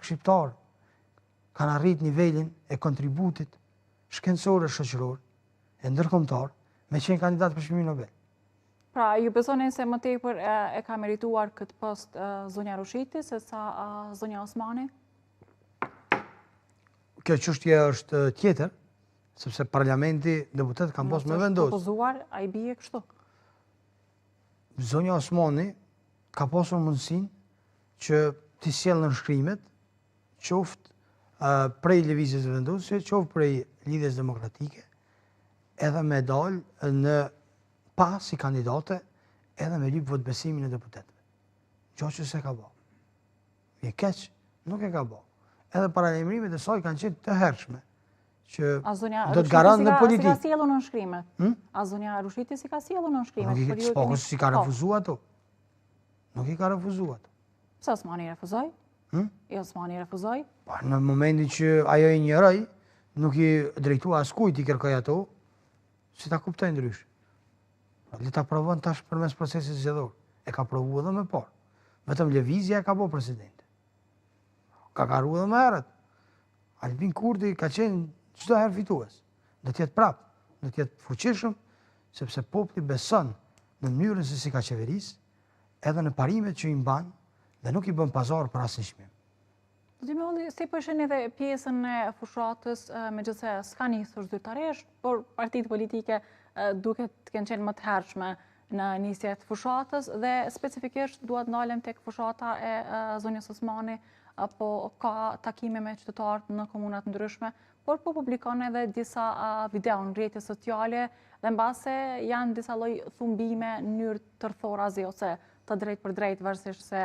shqiptarë kanë arrit nivelin e kontributit shkencor e shoqëror e ndërkombëtar me qenë kandidat për çmimin Nobel. Pra, ju besoni se më tepër e ka merituar këtë post zonja Rushiti se sa zonja Osmani? Kjo çështje është tjetër, sepse parlamenti deputet kanë posë me vendosë. Propozuar, a i bie kështu? Zonja Osmani ka posur mundësinë që t'i sjellë nënshkrimet, qoftë prej lëvizjes vendosëse, qoftë prej lidhjes demokratike, edhe me dalë në pas si kandidate, edhe me lyp votbesimin e deputetëve. Gjo që se ka bo. Je keq, nuk e ka bo. Edhe paralajmërimet e saj kanë qenë të hershme, që do të garantë në politikë. A zonja Rushiti si ka sjellur nënshkrimet? A zonja Rushiti si ka sjellur nënshkrimet? S'poko si ka refuzuar ato. Nuk i ka refuzuar ato. Pse Osmani refuzoi? Osmani refuzoi? Në momentin që ajo i njëroj, nuk i drejtua askujt i kërkoj ato, si ta kuptoj ndrysh. Le ta provon tash përmes procesit zgjedhor. E ka provu edhe më parë. Vetëm lëvizja e ka bërë presidente. Ka karu edhe më herët. Albin Kurti ka qenë çdo herë fitues. Do të jetë prapë, do të jetë fuqishëm, sepse populli beson në mënyrën se si ka qeverisë, edhe në parimet që i mban dhe nuk i bën pazar për asnjë çmim. Dimolli, si po shihni edhe pjesën e fushatës, megjithëse s'ka nisur zyrtarisht, por partitë politike duket të kenë qenë më të hershme në nisje të fushatës dhe specifikisht duhet ndalem tek fushata e zonjës Osmani, apo ka takime me qytetarët në komunat ndryshme, por po publikon edhe disa video në rrjete sociale dhe mbase janë disa lloj thumbime në mënyrë të rthorazi ose të drejt për drejt varësisht se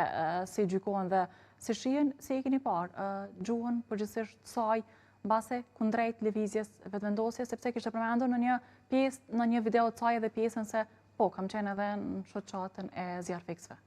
si gjykohen dhe si shihen, si e keni parë gjuhën përgjithsisht saj mbase kundrejt lëvizjes vetëvendosjes, sepse kishte përmendur në një pjesë, në një video të saj edhe pjesën se po kam qenë edhe në shoqatën e zjarfikësve.